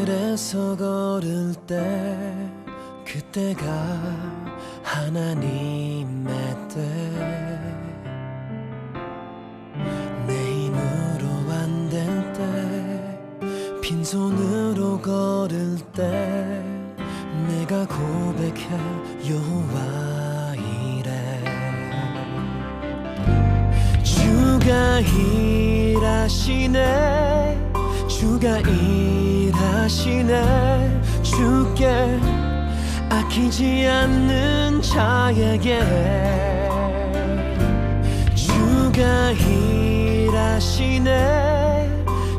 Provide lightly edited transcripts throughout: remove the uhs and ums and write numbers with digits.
하늘에서 걸을 때 그때가 하나님의 때 내 힘으로 안 될 때 빈손으로 걸을 때 내가 고백해 여호와 이래 주가 일하시네 주가 일하시네 주께 아끼지 않는 자에게 주가 일하시네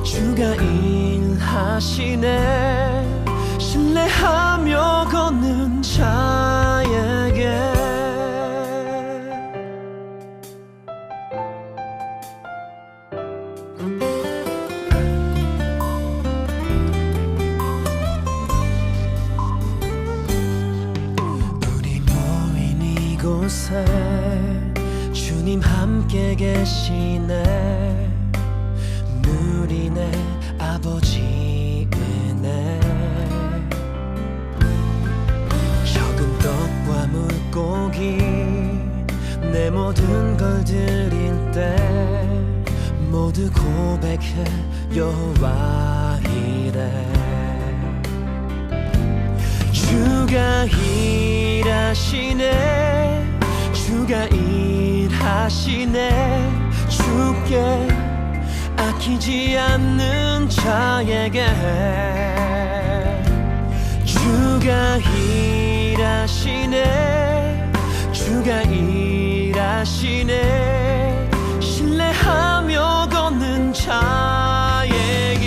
주가 일하시네 신뢰하며 걷는 자에게 이곳에 주님 함께 계시네 누리네 아버지 은혜 적은 떡과 물고기 내 모든 걸 드릴 때 모두 고백해 여호와 이래 주가 일하시네 주가 일하시네 주께 아끼지 않는 자에게 주가 일하시네 주가 일하시네 신뢰하며 걷는 자에게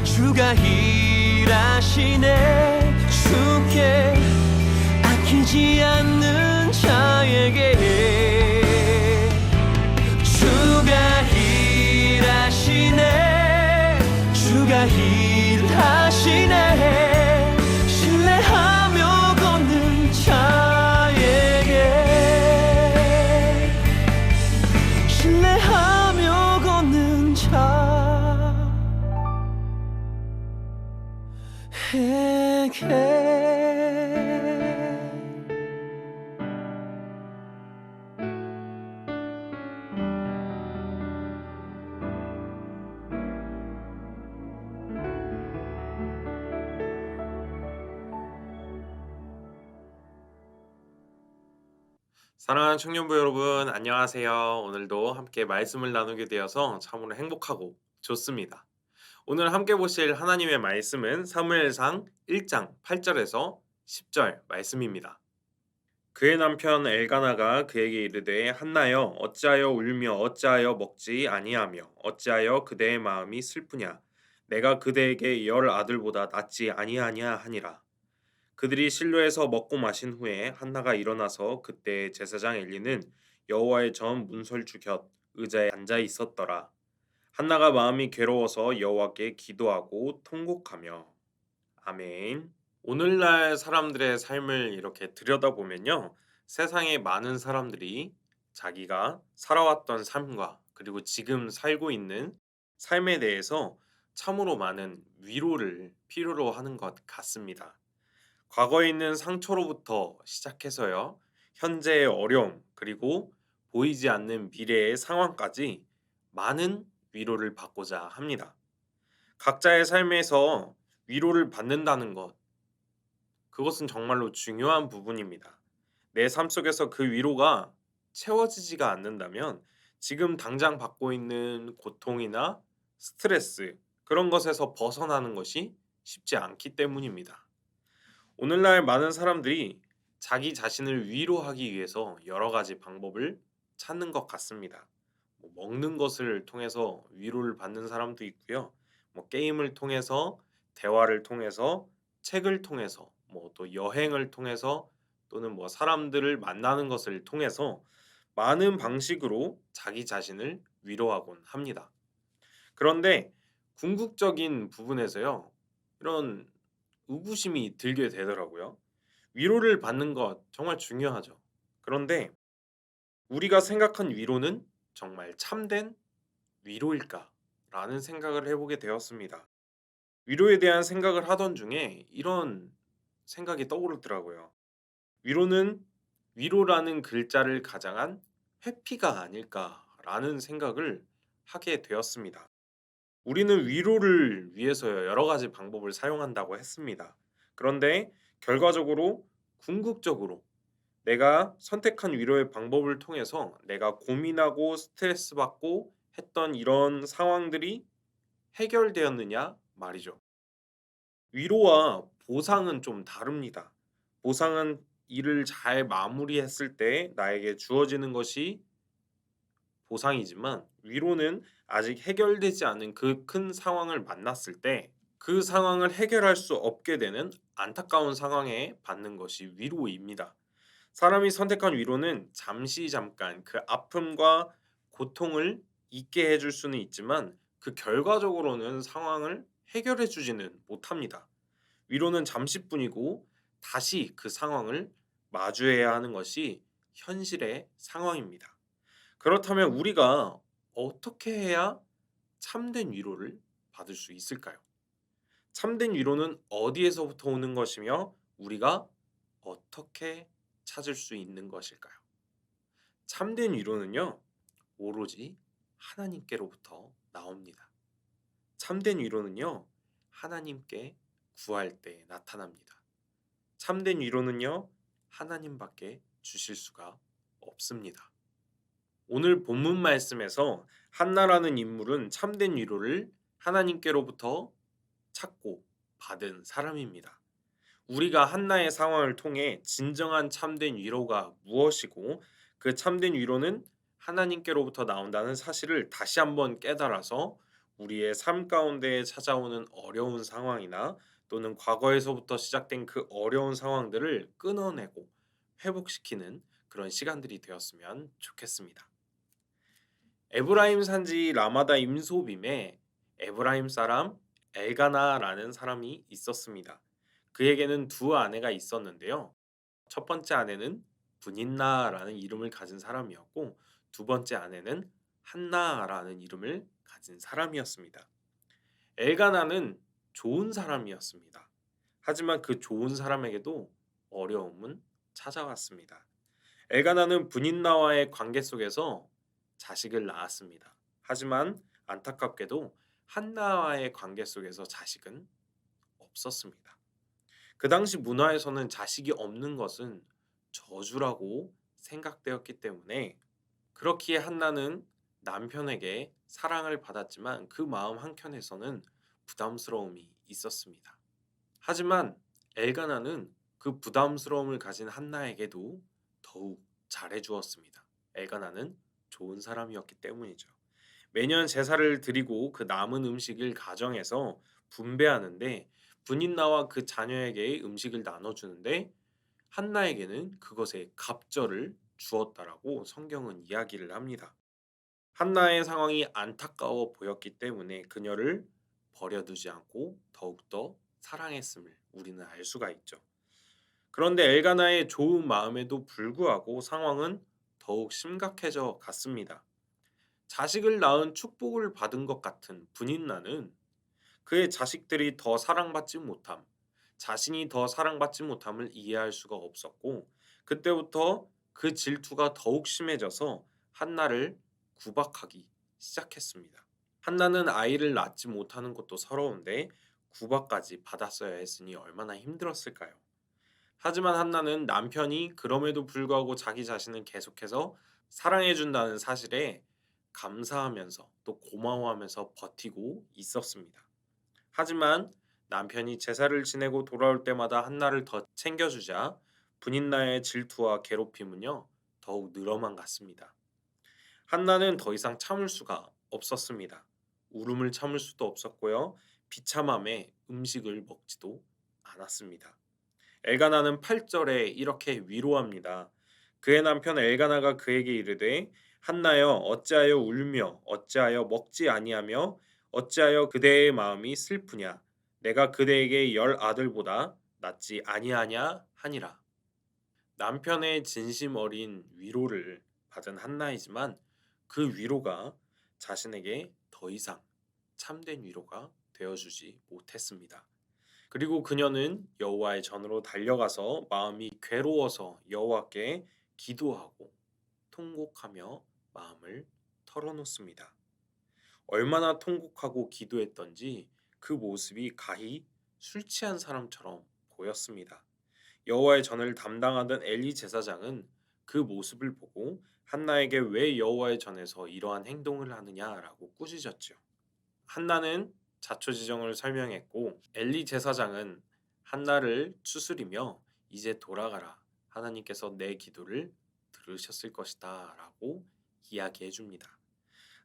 주가 일하시네 주께 아끼지 않는 자에게 주가 일하시네 주가 일하시네 신뢰하며 걷는 자에게 신뢰하며 걷는 자에게 사랑하는 청년부 여러분, 안녕하세요. 오늘도 함께 말씀을 나누게 되어서 참으로 행복하고 좋습니다. 오늘 함께 보실 하나님의 말씀은 사무엘상 1장 8절에서 10절 말씀입니다. 그의 남편 엘가나가 그에게 이르되 한나여 어찌하여 울며 어찌하여 먹지 아니하며 어찌하여 그대의 마음이 슬프냐 내가 그대에게 10 아들보다 낫지 아니하냐 하니라. 그들이 실로에서 먹고 마신 후에 한나가 일어나서 그때 제사장 엘리는 여호와의 전 문설주 곁 의자에 앉아 있었더라. 한나가 마음이 괴로워서 여호와께 기도하고 통곡하며. 아멘. 오늘날 사람들의 삶을 이렇게 들여다보면요, 세상에 많은 사람들이 자기가 살아왔던 삶과 그리고 지금 살고 있는 삶에 대해서 참으로 많은 위로를 필요로 하는 것 같습니다. 과거에 있는 상처로부터 시작해서요, 현재의 어려움, 그리고 보이지 않는 미래의 상황까지 많은 위로를 받고자 합니다. 각자의 삶에서 위로를 받는다는 것, 그것은 정말로 중요한 부분입니다. 내 삶 속에서 그 위로가 채워지지가 않는다면 지금 당장 받고 있는 고통이나 스트레스, 그런 것에서 벗어나는 것이 쉽지 않기 때문입니다. 오늘날 많은 사람들이 자기 자신을 위로하기 위해서 여러 가지 방법을 찾는 것 같습니다. 먹는 것을 통해서 위로를 받는 사람도 있고요. 게임을 통해서, 대화를 통해서, 책을 통해서, 또 여행을 통해서, 또는 사람들을 만나는 것을 통해서 많은 방식으로 자기 자신을 위로하곤 합니다. 그런데 궁극적인 부분에서요. 이런 의구심이 들게 되더라고요. 위로를 받는 것 정말 중요하죠. 그런데 우리가 생각한 위로는 정말 참된 위로일까? 라는 생각을 해보게 되었습니다. 위로에 대한 생각을 하던 중에 이런 생각이 떠오르더라고요. 위로는 위로라는 글자를 가장한 회피가 아닐까라는 생각을 하게 되었습니다. 우리는 위로를 위해서 여러 가지 방법을 사용한다고 했습니다. 그런데 결과적으로 궁극적으로 내가 선택한 위로의 방법을 통해서 내가 고민하고 스트레스 받고 했던 이런 상황들이 해결되었느냐 말이죠. 위로와 보상은 좀 다릅니다. 보상은 일을 잘 마무리했을 때 나에게 주어지는 것이 보상이지만 위로는 아직 해결되지 않은 그 큰 상황을 만났을 때 그 상황을 해결할 수 없게 되는 안타까운 상황에 받는 것이 위로입니다. 사람이 선택한 위로는 잠시 잠깐 그 아픔과 고통을 잊게 해줄 수는 있지만 그 결과적으로는 상황을 해결해 주지는 못합니다. 위로는 잠시뿐이고 다시 그 상황을 마주해야 하는 것이 현실의 상황입니다. 그렇다면 우리가 어떻게 해야 참된 위로를 받을 수 있을까요? 참된 위로는 어디에서부터 오는 것이며 우리가 어떻게 찾을 수 있는 것일까요? 참된 위로는요, 오로지 하나님께로부터 나옵니다. 참된 위로는요, 하나님께 구할 때 나타납니다. 참된 위로는요, 하나님밖에 주실 수가 없습니다. 오늘 본문 말씀에서 한나라는 인물은 참된 위로를 하나님께로부터 찾고 받은 사람입니다. 우리가 한나의 상황을 통해 진정한 참된 위로가 무엇이고 그 참된 위로는 하나님께로부터 나온다는 사실을 다시 한번 깨달아서 우리의 삶 가운데 찾아오는 어려운 상황이나 또는 과거에서부터 시작된 그 어려운 상황들을 끊어내고 회복시키는 그런 시간들이 되었으면 좋겠습니다. 에브라임 산지 라마다 임소빔에 에브라임 사람 엘가나라는 사람이 있었습니다. 그에게는 두 아내가 있었는데요. 첫 번째 아내는 분인나라는 이름을 가진 사람이었고 두 번째 아내는 한나라는 이름을 가진 사람이었습니다. 엘가나는 좋은 사람이었습니다. 하지만 그 좋은 사람에게도 어려움은 찾아왔습니다. 엘가나는 분인나와의 관계 속에서 자식을 낳았습니다. 하지만 안타깝게도 한나와의 관계 속에서 자식은 없었습니다. 그 당시 문화에서는 자식이 없는 것은 저주라고 생각되었기 때문에 그렇기에 한나는 남편에게 사랑을 받았지만 그 마음 한켠에서는 부담스러움이 있었습니다. 하지만 엘가나는 그 부담스러움을 가진 한나에게도 더욱 잘해주었습니다. 엘가나는 좋은 사람이었기 때문이죠. 매년 제사를 드리고 그 남은 음식을 가정에서 분배하는데 분인나와 그 자녀에게 음식을 나눠주는데 한나에게는 그것에 갑절을 주었다라고 성경은 이야기를 합니다. 한나의 상황이 안타까워 보였기 때문에 그녀를 버려두지 않고 더욱더 사랑했음을 우리는 알 수가 있죠. 그런데 엘가나의 좋은 마음에도 불구하고 상황은 더욱 심각해져 갔습니다. 자식을 낳은 축복을 받은 것 같은 분인나는 그의 자식들이 더 사랑받지 못함, 자신이 더 사랑받지 못함을 이해할 수가 없었고 그때부터 그 질투가 더욱 심해져서 한나를 구박하기 시작했습니다. 한나는 아이를 낳지 못하는 것도 서러운데 구박까지 받았어야 했으니 얼마나 힘들었을까요? 하지만 한나는 남편이 그럼에도 불구하고 자기 자신을 계속해서 사랑해준다는 사실에 감사하면서 또 고마워하면서 버티고 있었습니다. 하지만 남편이 제사를 지내고 돌아올 때마다 한나를 더 챙겨주자 분인나의 질투와 괴롭힘은요 더욱 늘어만 갔습니다. 한나는 더 이상 참을 수가 없었습니다. 울음을 참을 수도 없었고요. 비참함에 음식을 먹지도 않았습니다. 엘가나는 8절에 이렇게 위로합니다. 그의 남편 엘가나가 그에게 이르되 한나여 어찌하여 울며 어찌하여 먹지 아니하며 어찌하여 그대의 마음이 슬프냐? 내가 그대에게 열 아들보다 낫지 아니하냐 하니라. 남편의 진심 어린 위로를 받은 한나이지만 그 위로가 자신에게 더 이상 참된 위로가 되어주지 못했습니다. 그리고 그녀는 여호와의 전으로 달려가서 마음이 괴로워서 여호와께 기도하고 통곡하며 마음을 털어놓습니다. 얼마나 통곡하고 기도했던지 그 모습이 가히 술 취한 사람처럼 보였습니다. 여호와의 전을 담당하던 엘리 제사장은 그 모습을 보고 한나에게 왜 여호와의 전에서 이러한 행동을 하느냐라고 꾸짖었죠. 한나는 자초지종을 설명했고 엘리 제사장은 한나를 추스리며 이제 돌아가라. 하나님께서 내 기도를 들으셨을 것이다 라고 이야기해 줍니다.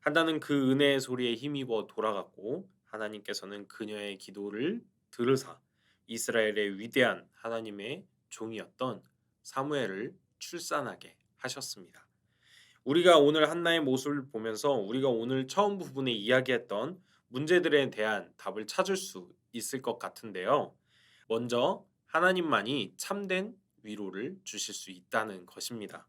한나는 그 은혜의 소리에 힘입어 돌아갔고 하나님께서는 그녀의 기도를 들으사 이스라엘의 위대한 하나님의 종이었던 사무엘을 출산하게 하셨습니다. 우리가 오늘 한나의 모습을 보면서 우리가 오늘 처음 부분에 이야기했던 문제들에 대한 답을 찾을 수 있을 것 같은데요. 먼저 하나님만이 참된 위로를 주실 수 있다는 것입니다.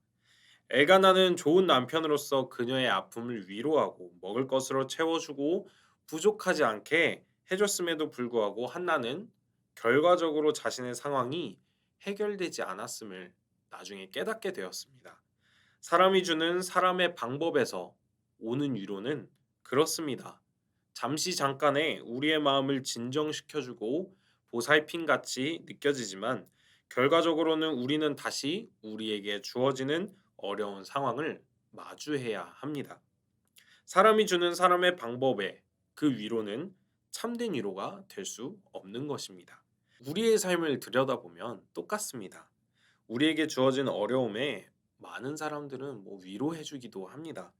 엘가나는 좋은 남편으로서 그녀의 아픔을 위로하고 먹을 것으로 채워주고 부족하지 않게 해줬음에도 불구하고 한나는 결과적으로 자신의 상황이 해결되지 않았음을 나중에 깨닫게 되었습니다. 사람이 주는 사람의 방법에서 오는 위로는 그렇습니다. 잠시 잠깐의 우리의 마음을 진정시켜주고 보살핌 같이 느껴지지만 결과적으로는 우리는 다시 우리에게 주어지는 어려운 상황을 마주해야 합니다. 사람이 주는 사람의 방법에 그 위로는 참된 위로가 될 수 없는 것입니다. 우리의 삶을 들여다보면 똑같습니다. 우리에게 주어진 어려움에 많은 사람들은 위로해주기도 합니다.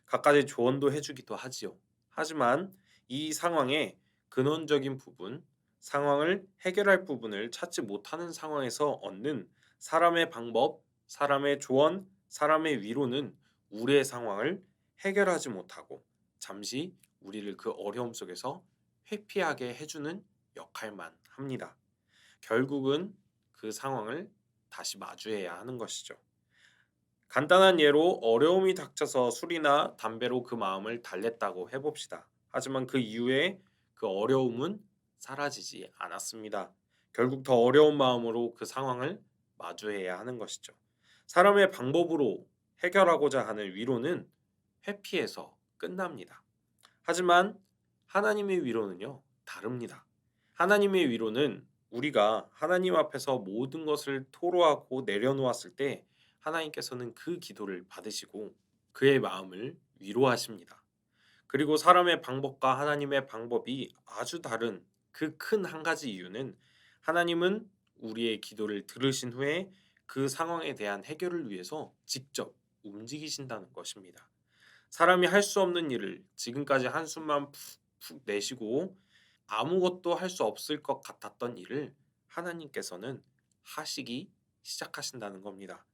갖가지 조언도 해주기도 하지요. 하지만 이 상황의 근원적인 부분, 상황을 해결할 부분을 찾지 못하는 상황에서 얻는 사람의 방법, 사람의 조언, 사람의 위로는 우리의 상황을 해결하지 못하고 잠시 우리를 그 어려움 속에서 회피하게 해주는 역할만 합니다. 결국은 그 상황을 다시 마주해야 하는 것이죠. 간단한 예로 어려움이 닥쳐서 술이나 담배로 그 마음을 달랬다고 해봅시다. 하지만 그 이후에 그 어려움은 사라지지 않았습니다. 결국 더 어려운 마음으로 그 상황을 마주해야 하는 것이죠. 사람의 방법으로 해결하고자 하는 위로는 회피해서 끝납니다. 하지만 하나님의 위로는요, 다릅니다. 하나님의 위로는 우리가 하나님 앞에서 모든 것을 토로하고 내려놓았을 때 하나님께서는 그 기도를 받으시고 그의 마음을 위로하십니다. 그리고 사람의 방법과 하나님의 방법이 아주 다른 그 큰 한 가지 이유는 하나님은 우리의 기도를 들으신 후에 그 상황에 대한 해결을 위해서 직접 움직이신다는 것입니다. 사람이 할 수 없는 일을 지금까지 한숨만 푹푹 내쉬고 아무것도 할 수 없을 것 같았던 일을 하나님께서는 하시기 시작하신다는 겁니다.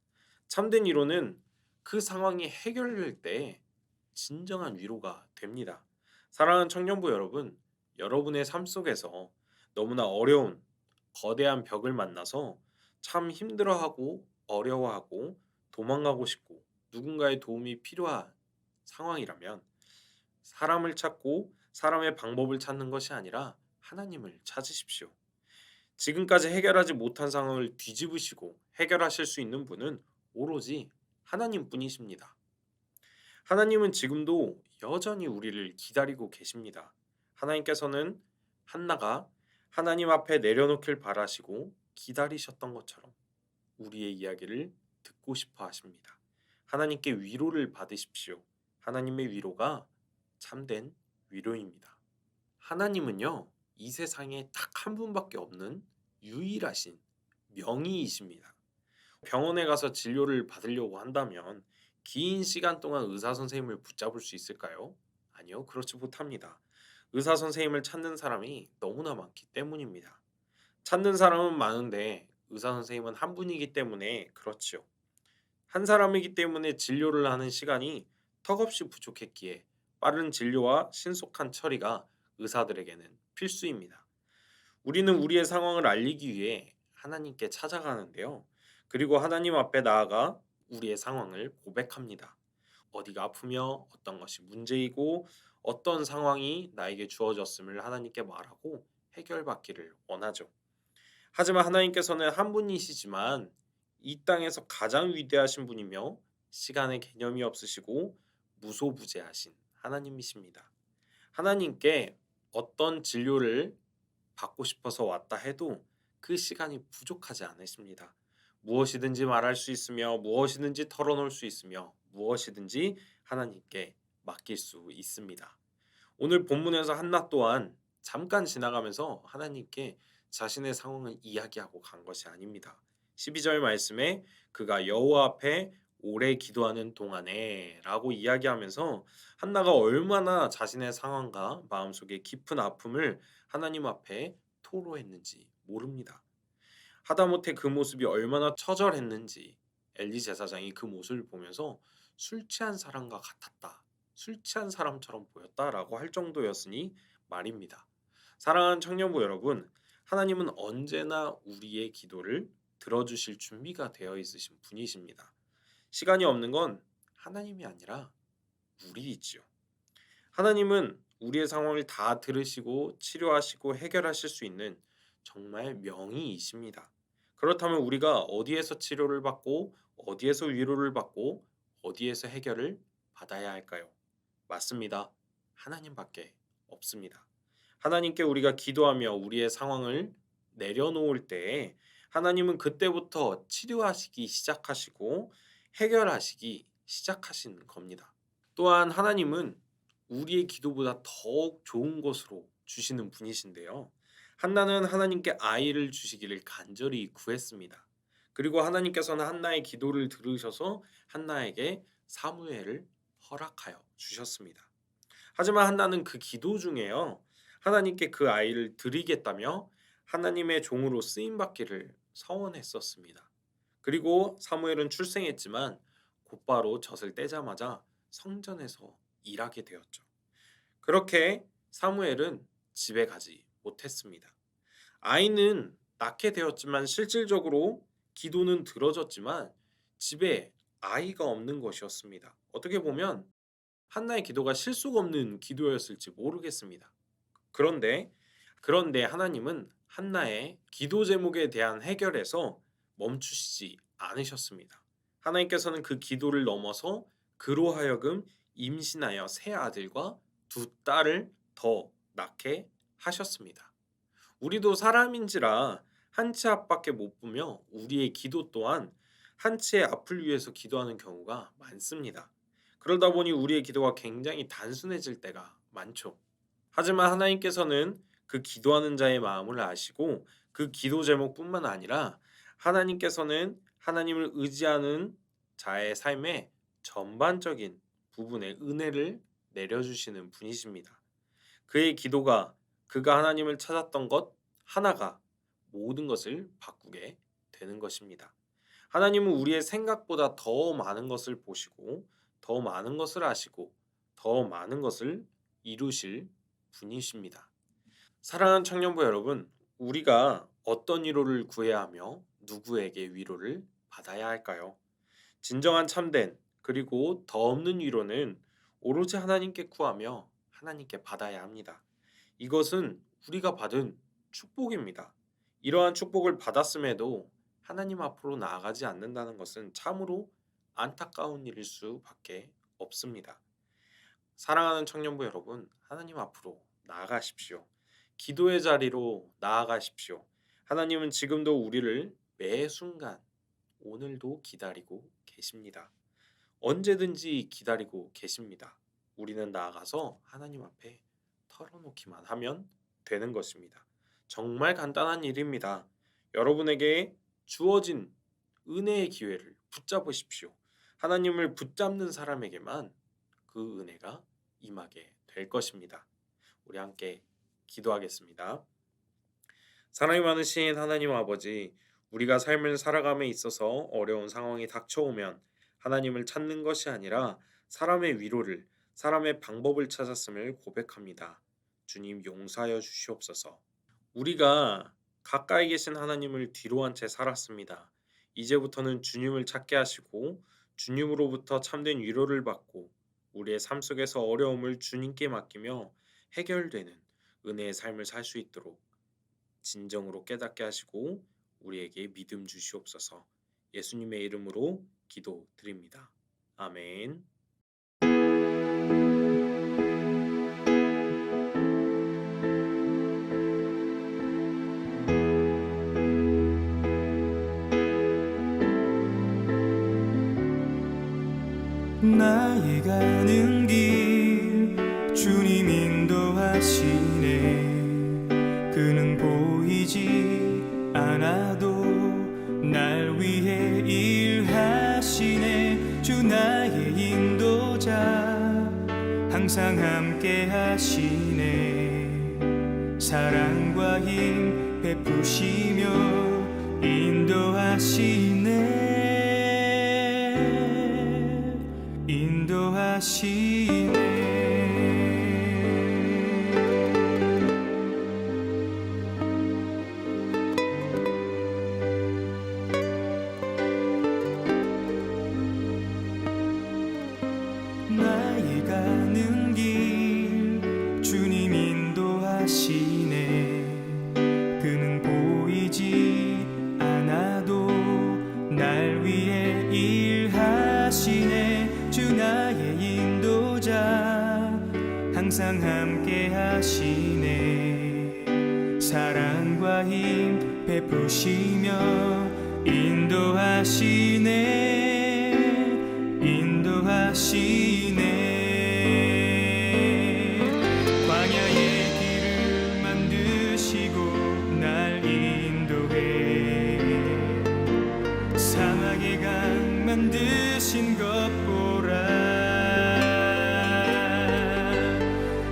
참된 위로는 그 상황이 해결될 때 진정한 위로가 됩니다. 사랑하는 청년부 여러분, 여러분의 삶 속에서 너무나 어려운 거대한 벽을 만나서 참 힘들어하고 어려워하고 도망가고 싶고 누군가의 도움이 필요한 상황이라면 사람을 찾고 사람의 방법을 찾는 것이 아니라 하나님을 찾으십시오. 지금까지 해결하지 못한 상황을 뒤집으시고 해결하실 수 있는 분은 오로지 하나님뿐이십니다. 하나님은 지금도 여전히 우리를 기다리고 계십니다. 하나님께서는 한나가 하나님 앞에 내려놓길 바라시고 기다리셨던 것처럼 우리의 이야기를 듣고 싶어 하십니다. 하나님께 위로를 받으십시오. 하나님의 위로가 참된 위로입니다. 하나님은요, 이 세상에 딱 한 분밖에 없는 유일하신 명의이십니다. 병원에 가서 진료를 받으려고 한다면 긴 시간 동안 의사 선생님을 붙잡을 수 있을까요? 아니요, 그렇지 못합니다. 의사 선생님을 찾는 사람이 너무나 많기 때문입니다. 찾는 사람은 많은데 의사 선생님은 한 분이기 때문에 그렇지요. 한 사람이기 때문에 진료를 하는 시간이 턱없이 부족했기에 빠른 진료와 신속한 처리가 의사들에게는 필수입니다. 우리는 우리의 상황을 알리기 위해 하나님께 찾아가는데요. 그리고 하나님 앞에 나아가 우리의 상황을 고백합니다. 어디가 아프며 어떤 것이 문제이고 어떤 상황이 나에게 주어졌음을 하나님께 말하고 해결받기를 원하죠. 하지만 하나님께서는 한 분이시지만 이 땅에서 가장 위대하신 분이며 시간의 개념이 없으시고 무소부재하신 하나님이십니다. 하나님께 어떤 진료를 받고 싶어서 왔다 해도 그 시간이 부족하지 않으십니다. 무엇이든지 말할 수 있으며 무엇이든지 털어놓을 수 있으며 무엇이든지 하나님께 맡길 수 있습니다. 오늘 본문에서 한나 또한 잠깐 지나가면서 하나님께 자신의 상황을 이야기하고 간 것이 아닙니다. 12절 말씀에 그가 여호와 앞에 오래 기도하는 동안에 라고 이야기하면서 한나가 얼마나 자신의 상황과 마음속에 깊은 아픔을 하나님 앞에 토로했는지 모릅니다. 하다못해 그 모습이 얼마나 처절했는지 엘리 제사장이 그 모습을 보면서 술 취한 사람과 같았다. 술 취한 사람처럼 보였다라고 할 정도였으니 말입니다. 사랑하는 청년부 여러분, 하나님은 언제나 우리의 기도를 들어주실 준비가 되어 있으신 분이십니다. 시간이 없는 건 하나님이 아니라 우리이지요. 하나님은 우리의 상황을 다 들으시고 치료하시고 해결하실 수 있는 정말 명의이십니다. 그렇다면 우리가 어디에서 치료를 받고 어디에서 위로를 받고 어디에서 해결을 받아야 할까요? 맞습니다. 하나님밖에 없습니다. 하나님께 우리가 기도하며 우리의 상황을 내려놓을 때에 하나님은 그때부터 치료하시기 시작하시고 해결하시기 시작하시는 겁니다. 또한 하나님은 우리의 기도보다 더욱 좋은 것으로 주시는 분이신데요. 한나는 하나님께 아이를 주시기를 간절히 구했습니다. 그리고 하나님께서는 한나의 기도를 들으셔서 한나에게 사무엘을 허락하여 주셨습니다. 하지만 한나는 그 기도 중에요. 하나님께 그 아이를 드리겠다며 하나님의 종으로 쓰임 받기를 서원했었습니다. 그리고 사무엘은 출생했지만 곧바로 젖을 떼자마자 성전에서 일하게 되었죠. 그렇게 사무엘은 집에 가지 못했습니다. 아이는 낳게 되었지만 실질적으로 기도는 들어졌지만 집에 아이가 없는 것이었습니다. 어떻게 보면 한나의 기도가 실속 없는 기도였을지 모르겠습니다. 그런데 하나님은 한나의 기도 제목에 대한 해결에서 멈추시지 않으셨습니다. 하나님께서는 그 기도를 넘어서 그로 하여금 임신하여 새 아들과 두 딸을 더 낳게 하셨습니다. 우리도 사람인지라 한 치 앞밖에 못 보며 우리의 기도 또한 한 치의 앞을 위해서 기도하는 경우가 많습니다. 그러다 보니 우리의 기도가 굉장히 단순해질 때가 많죠. 하지만 하나님께서는 그 기도하는 자의 마음을 아시고 그 기도 제목뿐만 아니라 하나님께서는 하나님을 의지하는 자의 삶에 전반적인 부분에 은혜를 내려주시는 분이십니다. 그의 기도가 그가 하나님을 찾았던 것 하나가 모든 것을 바꾸게 되는 것입니다. 하나님은 우리의 생각보다 더 많은 것을 보시고 더 많은 것을 아시고 더 많은 것을 이루실 분이십니다. 사랑하는 청년부 여러분, 우리가 어떤 위로를 구해야 하며 누구에게 위로를 받아야 할까요? 진정한 참된 그리고 더 없는 위로는 오로지 하나님께 구하며 하나님께 받아야 합니다. 이것은 우리가 받은 축복입니다. 이러한 축복을 받았음에도 하나님 앞으로 나아가지 않는다는 것은 참으로 안타까운 일일 수밖에 없습니다. 사랑하는 청년부 여러분, 하나님 앞으로 나아가십시오. 기도의 자리로 나아가십시오. 하나님은 지금도 우리를 매 순간 오늘도 기다리고 계십니다. 언제든지 기다리고 계십니다. 우리는 나아가서 하나님 앞에 털어놓기만 하면 되는 것입니다. 정말 간단한 일입니다. 여러분에게 주어진 은혜의 기회를 붙잡으십시오. 하나님을 붙잡는 사람에게만 그 은혜가 임하게 될 것입니다. 우리 함께 기도하겠습니다. 사랑이 많으신 하나님 아버지, 우리가 삶을 살아감에 있어서 어려운 상황이 닥쳐오면 하나님을 찾는 것이 아니라 사람의 위로를, 사람의 방법을 찾았음을 고백합니다. 주님 용서하여 주시옵소서. 우리가 가까이 계신 하나님을 뒤로 한 채 살았습니다. 이제부터는 주님을 찾게 하시고 주님으로부터 참된 위로를 받고 우리의 삶 속에서 어려움을 주님께 맡기며 해결되는 은혜의 삶을 살 수 있도록 진정으로 깨닫게 하시고 우리에게 믿음 주시옵소서. 예수님의 이름으로 기도드립니다. 아멘. 나의 가는 길 주님 인도하시네. 그는 보이지 않아도 날 위해 일하시네. 주 나의 인도자 항상 함께 하시네. 사랑과 힘 베푸시며 인도하시네. 인도하시네. 나의 가는 길 주님 인도하시네. 그는 보이지 않아도 날 위해 일하시네. 주 나의 인도자 항상 함께 하시네. 사랑과 힘 베푸시며 인도하시네. 인도하시네. 광야의 길을 만드시고 날 인도해. 사막의 강 만드신 것 보라.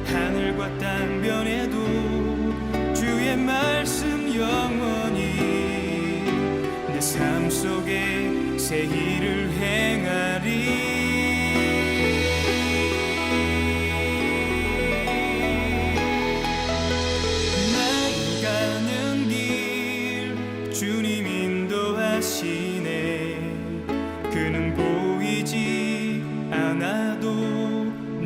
하늘과 땅 변해도 주의 말씀 영원히 내 삶 속에 새 일을 행하리. 나의 가는 길 주님 인도하시네. 그는 보이지 않아도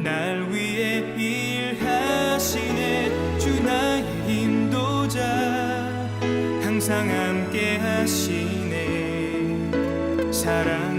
날 위해 일하시네. 주 나의 인도자 항상 함께 하시네. 사랑